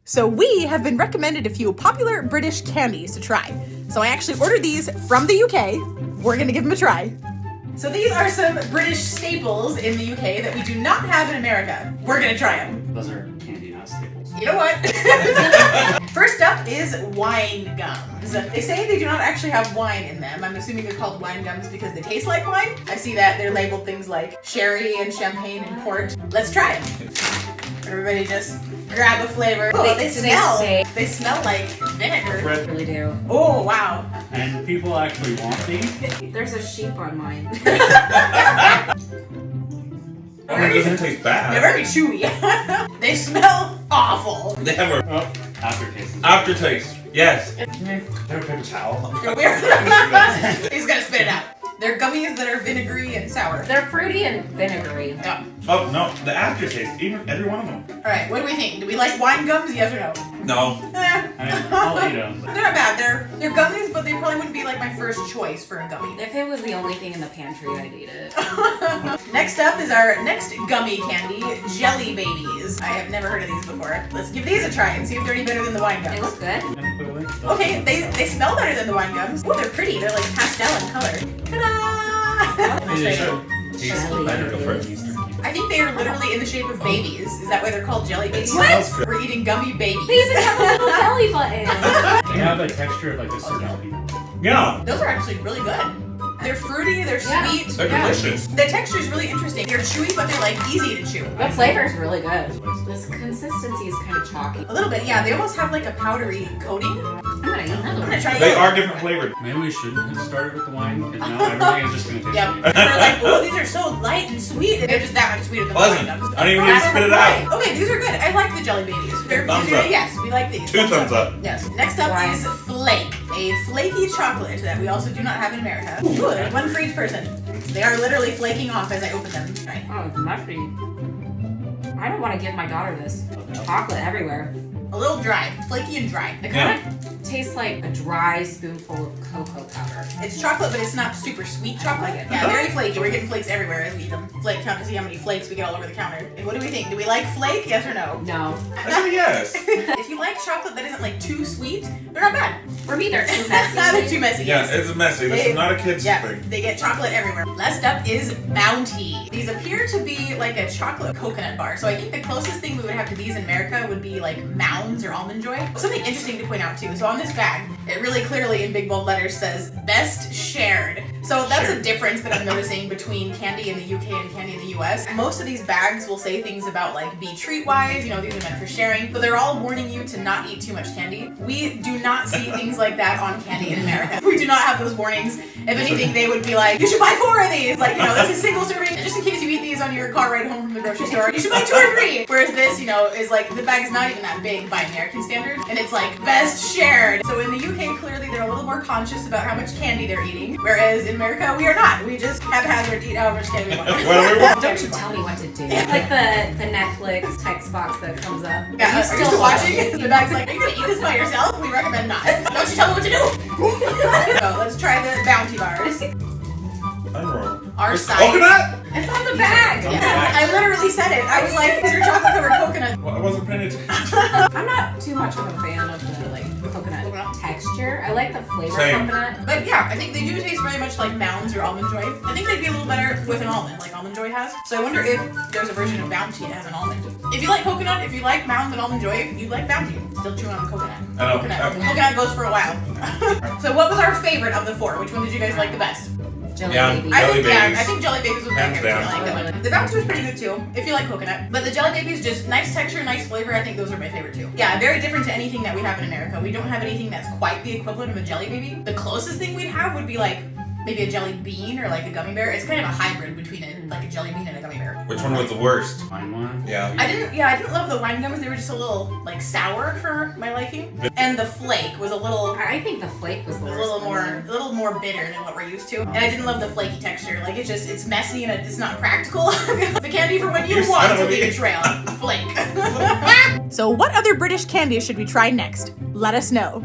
So we have been recommended a few popular British candies to try. So I actually ordered these from the UK. We're gonna give them a try. So these are some British staples in the UK that we do not have in America. We're gonna try them. Those are candy, not staples. You know what? First up is wine gums. They say they do not actually have wine in them. I'm assuming they're called wine gums because they taste like wine. I see that they're labeled things like sherry and champagne and port. Let's try it. Everybody just grab a flavor. Oh, they smell like vinegar. Red. Really do. Oh, wow. And people actually want these. There's a sheep on mine. Oh, it doesn't taste bad. They're very chewy. They smell awful. They have a Oh, aftertaste. aftertaste. Yes. They're a paper towel. They're weird. He's gonna spit it out. They're gummies that are vinegary and sour. They're fruity and vinegary. Yeah. Oh no, the aftertaste. Even every one of them. All right, what do we think? Do we like wine gums? Yes or no? No. Eh. I mean, I'll eat them. They're not bad. They're gummies, but they probably wouldn't be like my first choice for a gummy. If it was the only thing in the pantry, I'd eat it. Next up is our next gummy candy, Jelly Babies. I have never heard of these before. Let's give these a try and see if they're any better than the wine They gums. look good. Okay, they smell better than the wine gums. Oh, they're pretty. They're like pastel in color. Ta-da! They should taste Jelly better for it. than Easter candy. I think they are literally in the shape of babies. Is that why they're called jelly babies? smells good. We're eating gummy babies. They even have a little belly button. They have the texture of like the Sardell people. Yeah. Those are actually really good. They're fruity, they're Yeah. sweet. They're delicious. The texture is really interesting. They're chewy, but they're like easy to chew. The flavor is really good. This consistency is kind of chalky. A little bit, yeah. They almost have like a powdery coating. I'm gonna eat I'm another gonna one. try They those. are different flavored. Maybe we shouldn't have started with the wine because now everything is just gonna taste Yep. like And they're like, oh, these are so light and sweet. And they're just that much sweeter than the wine Pleasant. gums. I don't even need to spit it out. Okay, these are good. I like the jelly babies. They're Thumbs up. Yes, we like these. Two thumbs up. Yes. Next up Why? is Flake, a flaky chocolate that we also do not have in America. Ooh, there's one for each person. They are literally flaking off as I open them. Right. Oh, it's mushy. I don't want to give my daughter this. Chocolate everywhere. A little dry, flaky and dry. It kind of tastes like a dry spoonful of cocoa powder. It's chocolate, but it's not super sweet chocolate. like it. Yeah, very flaky. We're getting flakes everywhere as we eat them. Flake count to see how many flakes we get all over the counter. And what do we think? Do we like flake? Yes or no? No. I say yes. If you like chocolate that isn't like too sweet, they're not bad. For me, they're too They're messy. too messy. Yeah, Yes. it's messy. This They- is not a kid's Yeah, thing. they get chocolate everywhere. Last up is Bounty. These appear to be like a chocolate coconut bar. So I think the closest thing we would have to these in America would be like Mounds or Almond Joy. Something interesting to point out too. So on this bag, it really clearly in big bold letters says best shared. So that's a Shared. difference that I'm noticing between candy in the UK and candy in the US. Most of these bags will say things about like be treat wise, you know, these are meant for sharing, but they're all warning you to not eat too much candy. We do not see things like that on candy in America. We do not have those warnings. If anything, they would be like, you should buy 4 of these. Like, you know, this is single serving, just in case you eat these on your car ride home from the grocery store. You should buy 2 or 3. Whereas this, you know, is like, the bag is not even that big by American standards, and it's like, best shared. So in the UK, clearly they're a little more conscious about how much candy they're eating, whereas in America, we are not. We just haphazard eat however much candy we want. What do we want? Don't you tell me what to do. Like the Netflix text box that comes up. Yeah, are you still still watching? watching? The bag's like, are you gonna eat this by yourself? We recommend not. Don't you tell me what to do. So let's try the Bounty bars. Unroll. Our It's size. coconut? It's on the bag. Yeah, I literally said it. I was like, is your chocolate covered coconut? Well, I wasn't paying attention. I'm not too much of a fan of the like coconut texture. I like the flavor Same. of coconut. But yeah, I think they do taste very much like Mounds or Almond Joy. I think they'd be a little better with an almond, like Almond Joy has. So I wonder if there's a version of Bounty that has an almond. If you like coconut, if you like Mounds and Almond Joy, you like Bounty. Still chewing on the coconut. I know. Coconut goes for a while. So what was our favorite of the 4? Which one did you guys like the best? Jelly Yeah. baby. Jelly babies. I think Jelly Babies was my Hands favorite. down. I like that one. The Bounty was pretty good too, if you like coconut. But the Jelly Babies, just nice texture, nice flavor. I think those are my favorite too. Yeah, very different to anything that we have in America. We don't have anything that's quite the equivalent of a Jelly Baby. The closest thing we'd have would be like maybe a jelly bean or like a gummy bear. It's kind of a hybrid between like a jelly bean and a gummy bear. Which one was the worst? Wine one. Yeah. I didn't love the wine gums. They were just a little like sour for my liking. And the flake was a little I think the flake was the a worst. little more bitter than what we're used to. And I didn't love the flaky texture. Like it's messy and it's not practical. The candy for when you You want son to of a leave a bitch. trail. Flake. So what other British candies should we try next? Let us know.